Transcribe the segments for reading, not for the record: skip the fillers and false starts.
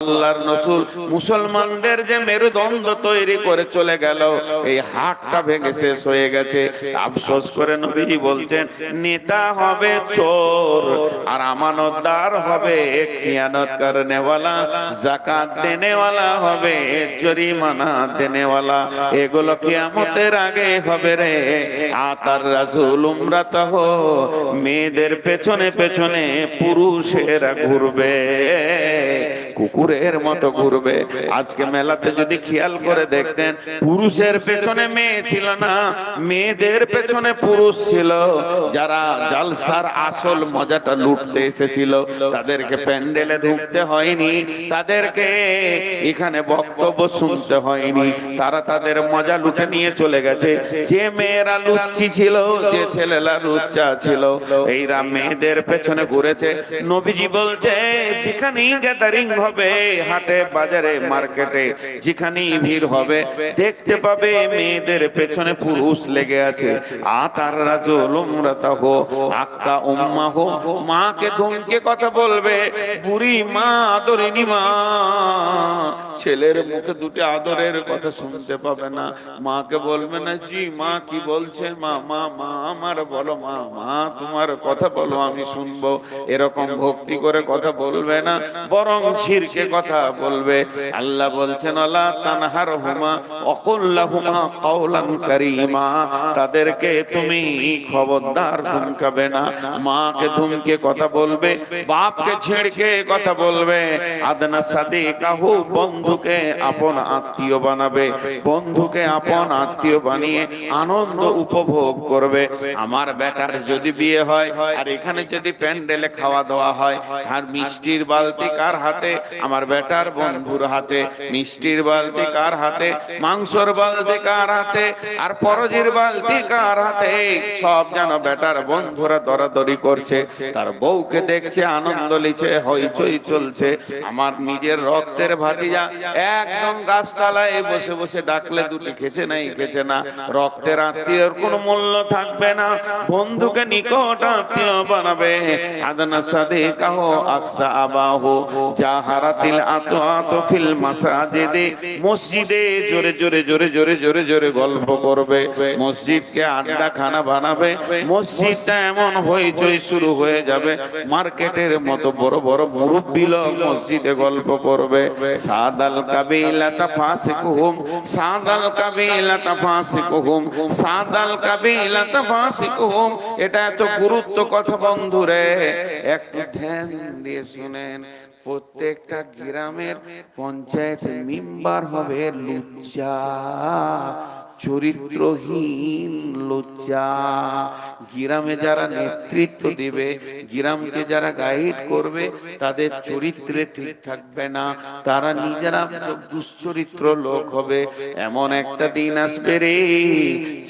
আল্লাহর রাসূল মুসলমানদের যে মেরুদণ্ড তৈরি করে চলে গেল, এই হাতটা ভেঙে শেষ হয়ে গেছে। আফসোস করে নবীজি বলছেন, নেতা হবে চোর আর আমানতদার হবে খিয়ানত করনেওয়ালা, যাকাত দেনেওয়ালা হবে জরিমানা দেনেওয়ালা। এগুলো কিয়ামতের আগে হবে রে। আতার রাসূল উমরাতাহ, মেয়েদের পেছনে পেছনে পুরুষেরা ঘুরবে, কুকুরের মতো ঘুরবে। আজকে মেলাতে যদি খেয়াল করে দেখতেন, পুরুষের পেছনে মেয়ে ছিল না, মেয়েদের পেছনে পুরুষ ছিল। যারা জালসার আসল মজাটা লুটতে এসেছিল, তাদেরকে প্যান্ডেলে ঢুকতে হয়নি, তাদেরকে এখানে বক্তব্য শুনতে হয়নি, তারা তাদের মজা লুটে নিয়ে চলে গেছে। যে মেয়েরা লুচ্ছি ছিল, যে ছেলেরা লুচ্চা ছিল, এইরা মেয়েদের পেছনে ঘুরেছে। নবীজি বলছে, যেখানেই গ্যাদারিং হবে, হাটে বাজারে মার্কেটে যেখানেই ভিড় হবে, দেখতে পাবে মেয়েদের পেছনে পুরুষ লেগে আছে। আতার রাজুল উমরাতাহ আক্কা উম্মাহ, মাকে ধমকে কথা বলবে, বুড়ি মা, আদরিনী মা। ছেলের মুখে দুটি আদরের কথা শুনতে পাবে না, মাকে বলবে না, জি মা কি বলছে মা, মা মা আমার বলো, মা মা তোমার কথা বলো আমি শুনবো। এরকম ভক্তি করে কথা বলবে না, বরং শিরকে কথা বলবে। আল্লাহ বলছেন, আলা তানহারহুমা ওয়াকুল লাহুমা কাওলান কারীমা, তাদেরকে তুমি খবরদার ধমকাবে না। মাকে ধমকে কথা বলবে, বাপকে ছেড়কে কথা বলবে। আদনা সাদিকাহু, বন্ধুকে আপন আত্মীয় বানাবে, বন্ধুকে আপন আত্মীয় বানিয়ে আনন্দ উপভোগ করবে। আমার বেটার যদি বিয়ে হয় আর এখানে যদি প্যান্ডেলে খাওয়া দাওয়া হয়, আর মিষ্টির বালতি কার হাতে? আমার বেটার বন্ধুর হাতে। মিষ্টির বালতি কার হাতে? মাংসর বালতি কার হাতে? আর পরজির বালতি কার হাতে? সব যেন বেটার বন্ধুরা দরাদরি করছে, তার বউকে দেখছে, আনন্দ লিছে, হইচই চলছে। আমার নিজের রক্তের ভাতিজা একদম গাছতলায় বসে বসে ডাকলে দুটি খেছে নাই, খেছে না। রক্তের আত্মীয়র কোনো মূল্য থাকবে না, বন্ধুকে নিকট আত্মীয় বানাবে। আদনা সাদিকাহু আকসা আবাহু, জাহারাতিল আতআতু ফিল মাসাজিদে, মসজিদে জোরে জোরে জোরে জোরে জোরে জোরে গল্প করবে, মসজিদকে আড্ডা খানা বানাবে। মসজিদটা এমন হইচই শুরু হয়ে যাবে, মার্কেটের মতো বড় বড় মুরব্বি লোক মসজিদে গল্প করবে। সাদাল কাবিলাতা ফাসিকুহুম, সাদাল কাবিলাতা ফাসিকুহুম, সাদাল কাবিলাতা ফাসিকুহুম। এটা এত গুরুত্ব কথা বন্ধুরে, একটু ধ্যান দিয়ে শুনেন। প্রত্যেকটা গ্রামের পঞ্চায়েত মেম্বার হবে লুচ্চা, চরিত্রহীন লুচ্চা। গ্রামে যারা নেতৃত্ব দিবে, গ্রামকে যারা গাইড করবে, তাদের চরিত্রে ঠিক থাকবে না, তারা নিজেরা দুশ্চরিত্র লোক হবে। এমন একটা দিন আসবে রে,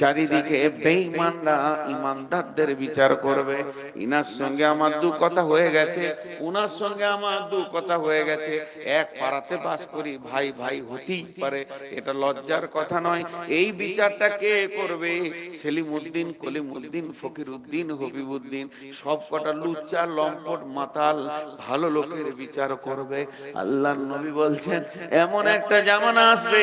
চারিদিকে বেঈমানরা ইমানদারদের বিচার করবে। ইনার সঙ্গে আমার দু কথা হয়ে গেছে, উনার সঙ্গে আমার দু কথা হয়ে গেছে, এক পাড়াতে বাস করি, ভাই ভাই হতেই পারে, এটা লজ্জার কথা নয়। এই বিচারটা কে করবে? সেলিমউদ্দিন, কলিমউদ্দিন, ফকিরউদ্দিন, হবিবউদ্দিন, সব কটা লুচ্চা লম্পট মাতাল ভালো লোকের বিচার করবে। আল্লাহর নবী বলছেন, এমন একটা জামানা আসবে,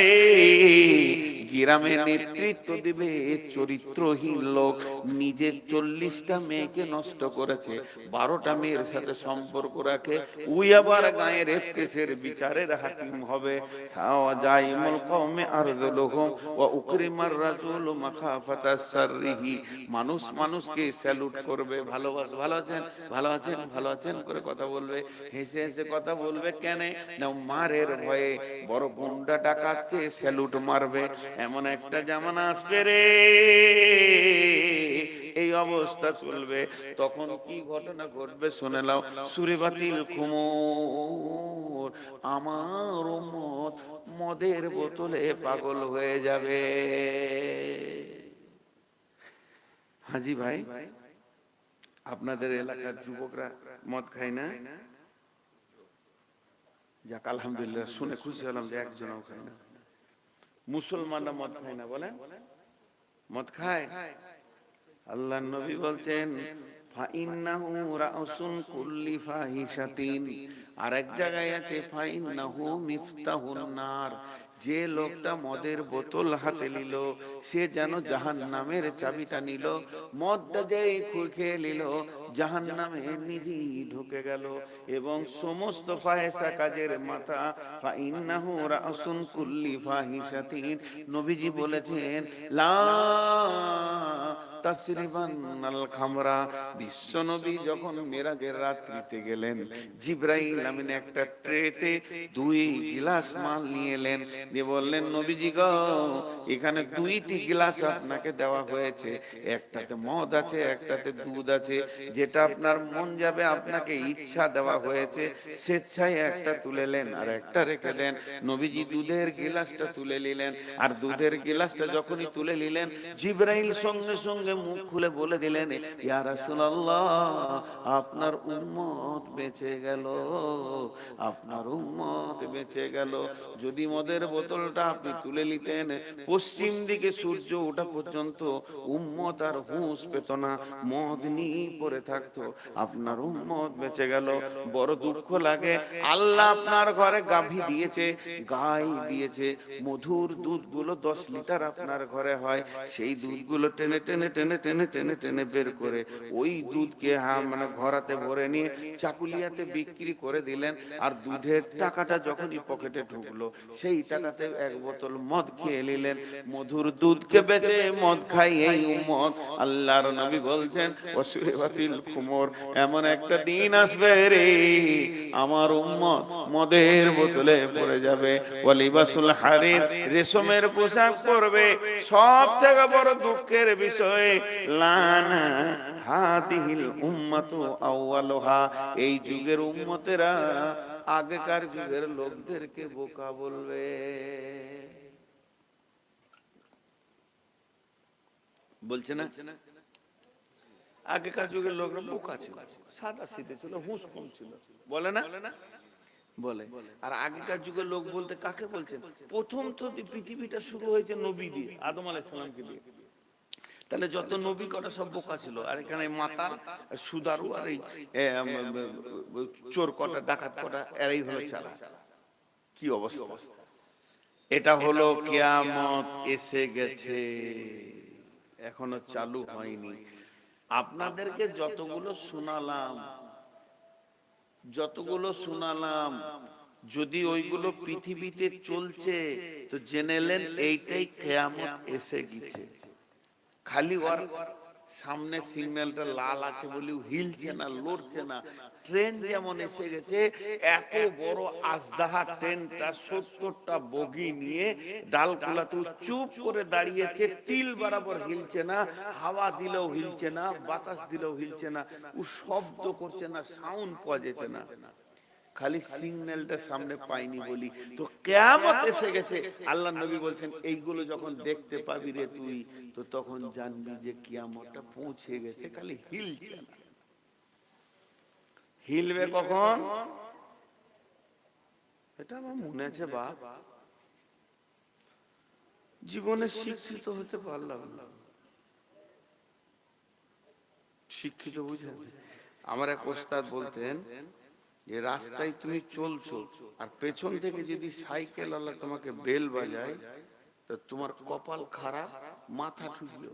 গ্রামে নেতৃত্ব দিবে চরিত্রহীন লোক। নিজের 40টা মেয়েকে নষ্ট করেছে, 12টা মেয়ের সাথে সম্পর্ক রাখে, ওই আবার গায়ে রেপ কেসের বিচারের হাকিম হবে। জাইমুল কওমে আরযুলুহুম ওয়া উকরিমার রাজুলু মাখাফাতাস সাররিহি, মানুষ মানুষকে স্যালুট করবে, ভালোবাসা, ভালো আছেন, ভালো আছেন, ভালো আছেন করে কথা বলবে, হেসে হেসে কথা বলবে। কেন না? মারের ভয়ে বড় গুন্ডা ডাকাতকে স্যালুট মারবে। এমন একটা জামানা আসবে রে, এই অবস্থা চলবে। তখন কি ঘটনা ঘটবে শুনে নাও। সূরা বাতিল খুমুর, আমার উম্মত মদের বোতলে পাগল হয়ে যাবে। হাজি ভাই, আপনাদের এলাকার যুবকরা মদ খায় না? যাক আলহামদুলিল্লাহ, শুনে খুশি হলাম যে একজনও খায় না। মুসলমানরা মদ খায় না? বলেন, মদ খায়? আল্লাহর নবী বলছেন, ফাইন্নাহু রাউসুন কুল্লি ফাহিশাতিন, আর এক জায়গায় আছে ফাইন্নাহু মিফতাহুন নার, যে লোকটা মদের বোতল হাতে নিল সে যেন জাহান্নামের চাবিটা নিল, মদটা যেই খেয়ে নিল জাহান্নামে নিজেই ঢুকে গেল। এবং সমস্ত ফাহিশা কাজের মাথা, ফাইন্নাহু রাসুন কুল্লি ফাহিশাতিন, নবীজি বলেছেন লা তাসরিবানাল খামরা। বিশ্ব নবী যখন মেরাজের রাত্রিতে গেলেন, জিবরাইল আমিন একটা ট্রেতে 2 গ্লাস মাল নিয়ে এলেন, দিয়ে বললেন নবীজি গো, এখানে 2টি গ্লাস আপনাকে দেওয়া হয়েছে, একটাতে মদ আছে একটাতে দুধ আছে, যেটা আপনার মন যাবে আপনাকে ইচ্ছা দেওয়া হয়েছে, স্বেচ্ছায় একটা তুলে নেন আর একটা রেখে দেন। নবীজি দুধের গ্লাসটা তুলে নিলেন, আর দুধের গ্লাসটা যখনই তুলে নিলেন জিবরাইল সঙ্গে সঙ্গে মুখ খুলে বলে দিলেন ইয়া রাসূলুল্লাহ, আপনার উম্মত বেঁচে গেল, আপনার উম্মত বেঁচে গেল। যদি মদের বোতলটা আপনি তুলে নিতেন, পশ্চিম দিকে সূর্য ওঠা পর্যন্ত উম্মত আর হুঁশ পেত না, মদ নিয়ে পড়ে থাকতো, আপনার উম্মত বেঁচে গেল। বড় দুঃখ লাগে, আল্লাহ আপনার ঘরে গাভী দিয়েছে, গাই দিয়েছে, মধুর দুধগুলো 10 লিটার আপনার ঘরে হয়, সেই দুধগুলো টেনে টেনে টেনে টেনে টেনে টেনে বের করে ওই দুধকে মানে ঘরাতে ভরে নিয়ে চাকুলিয়াতে বিক্রি করে দিলেন। আর দুধের টাকাটা যখনই পকেটে ঢুকলো, সেই টাকাতে 1 বোতল মদ খেয়ে নিলেন। মধুর দুধকে বেচে মদ খাই এই উম্মত। আল্লাহর নবী বলছেন ওয়াসুরিবাতিল খুমর, এমন একটা দিন আসবে রে আমার উম্মত মদের বোতলে পড়ে যাবে। ওয়ালিবাসুল হারির, রেশমের পোশাক পরবে। সব থেকে বড় দুঃখের বিষয়, লানা হাদিহিল উম্মাতু আউয়ালুহা, এই যুগের উম্মতেরা আগেকার যুগের লোকদেরকে বোকা বলবে। বলছে না, আগেকার যুগের লোকরা বোকা ছিল, সাদা সিধে ছিল, হুঁশ কম ছিল, বলে না বলে। আর আগেকার যুগের লোক বলতে কাকে বলছেন? প্রথম তো পৃথিবীটা শুরু হয়েছে নবী দিয়ে, আদম আলাইহিস সালামকে দিয়ে। তাহলে যত নবী কটা সব বোকা ছিল, আর এখানে মাতাল সুদারু আর এই চোর কটা ডাকাত কটা, এরাই হলো চালা। কি অবস্থা! এটা হলো কিয়ামত এসে গেছে, এখনো চালু হয়নি। আপনাদেরকে যতগুলো শোনালাম, যদি ওইগুলো পৃথিবীতে চলছে তো জেনেলেন এইটাই কিয়ামত এসে গেছে। খালি ওর সামনে সিগন্যালটা লাল আছে বলেও হিলছে না, লড়ছে না। ট্রেন যেমন এসে গেছে, এত বড় আজদাহা ট্রেনটা 70টা বগি নিয়ে ডালকুলাতে চুপ করে দাঁড়িয়েছে, তিল বরাবর হিলছে না, হাওয়া দিলেও হিলছে না, বাতাস দিলেও হিলছে না, ও শব্দ করছে না, সাউন্ড পাওয়া যেছে না, খালি সিগন্যালটা সামনে পাইনি বলি। তো কিয়ামত এসে গেছে। আল্লাহ নবী বলছেন এইগুলো যখন দেখতে পাবি রে তুই, তো তখন জানবি যে কিয়ামতটা পৌঁছে গেছে, খালি হিলছে না। হিলবে কখন? এটা আমার মনে আছে বাপ, জীবনে শিক্ষিত হতে পারলাম না। শিক্ষিত বুঝেন? আমার এক ওস্তাদ বলতেন যে রাস্তায় তুমি চলছো আর পেছন থেকে যদি সাইকেল আলা তোমাকে বেল বাজায়, তো তোমার কপাল খারাপ, মাথা ঠুকলো,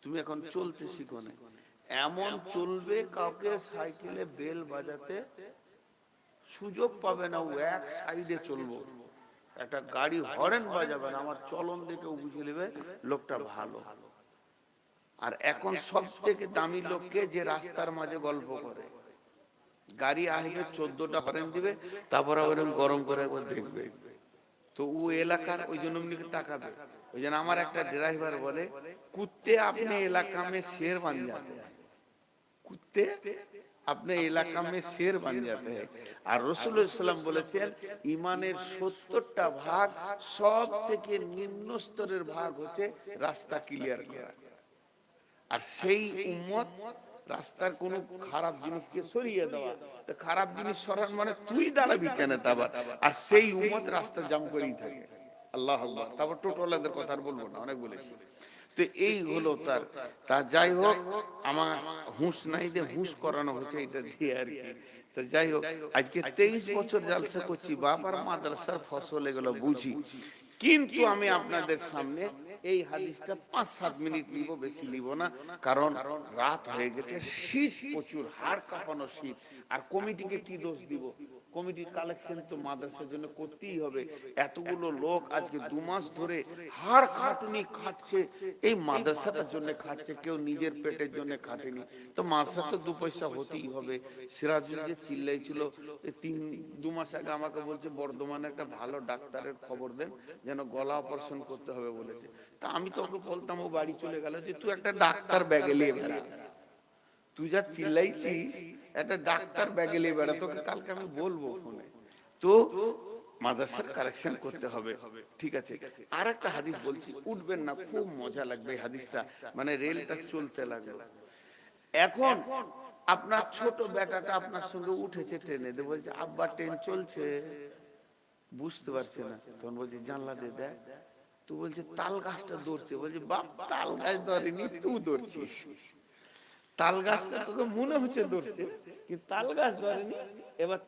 তুমি এখন চলতে শিখো না। এমন চলবে কাউকে সাইকেলে বেল বাজাতে সুযোগ পাবে না, ও এক সাইডে চলবো। একটা গাড়ি হরেন বাজাবে না, আমার চলন দেখে বুঝে নেবে লোকটা ভালো। আর এখন সব থেকে দামি লোককে যে রাস্তার মাঝে গল্প করে, গাড়ি আসবে 14টা হরেন দিবে, তারপর আবার গরম করে একবার দেখবে, তো ও এলাকার ওই জন্য তাকাবে। ওই জন্য আমার একটা ড্রাইভার বলে, কুত্তে আপনি এলাকা মে শের বান যাতে হ্যায়, কুত্তে আপনি এলাকা মে শের বান যাতে হ্যায়। আর রাসূলুল্লাহ সাল্লাল্লাহু আলাইহি ওয়াসাল্লাম বলেছেন ঈমানের 70টা ভাগ, সব থেকে নিম্ন স্তরের ভাগ হচ্ছে রাস্তা ক্লিয়ার করা। আর সেই উম্মত রাস্তার কোন খারাপ জিনিসকে সরিয়ে দেওয়া। তো খারাপ জিনিস সরান মানে তুই দাঁড়াবি কেন তাবার? আর সেই উম্মত রাস্তা জাম করেই থাকে। আল্লাহু আকবার। তারপর টোটোওয়ালাদের কথা আর বলবো না, অনেক বলেছি। তো এই হলো তা যাই হোক, আমার হুঁশ নাই যে হুঁশ করানো হচ্ছে এটা দিয়ে আর কি। তো যাই হোক, আজকে 23 বছর জালসা করছি, বাবার মাদ্রাসার ফসল এগুলো বুঝি, কিন্তু আমি আপনাদের সামনে এই হাদিসটা 5-7 মিনিট নিব, বেশি নিব না, কারণ রাত হয়ে গেছে, শীত প্রচুর, হাড় কাঁপানো শীত। আর কমিটিকে কি দোষ দিব? কমিটির কালেকশন তো মাদ্রাসার জন্য করতেই হবে। এতগুলো লোক আজকে 2 মাস ধরে হাড় খাটুনি খাটছে, এই মাদ্রাসাটার জন্য খাটছে, কেউ নিজের পেটের জন্য খাটেনি। তো মাদ্রাসা তো 2 পয়সা হতেই হবে। সিরাজুল যে চিল্লাইছিল 2 মাস আগে, আমাকে বলছে বর্ধমানে একটা ভালো ডাক্তারের খবর দেন, যেন গলা অপারেশন করতে হবে বলেছে। তা আমি তোকে বলতাম, ও বাড়ি চলে গেল, যে তুই একটা ডাক্তার ব্যাগে নিয়ে বেড়া, তুই যা চিল্লাইছিস একটা ডাক্তার ব্যাগে নিয়ে বেড়া, তোকে কালকে আমি বলবো ফোনে। তো মাদ্রাসার কালেকশন করতে হবে, ঠিক আছে। আর একটা হাদিস বলছি, উঠবেন না, খুব মজা লাগবে এই হাদিসটা, মানে রেলটা চলতে লাগলো। এখন আপনার ছোট বেটাটা আপনার সঙ্গে উঠেছে ট্রেনে, বলছে আব্বা ট্রেন চলছে, বুঝতে পারছে না, তখন বলছে জানলা দিয়ে দেখ, তো বলছে তাল গাছটা ধরছে, বলছে বাপ তাল গাছ ধরেনি, তুই ধরছিস। তাল গাছটা তোকে মনে হচ্ছে ধরছে, কিন্তু তাল গাছ ধরেনি। এবার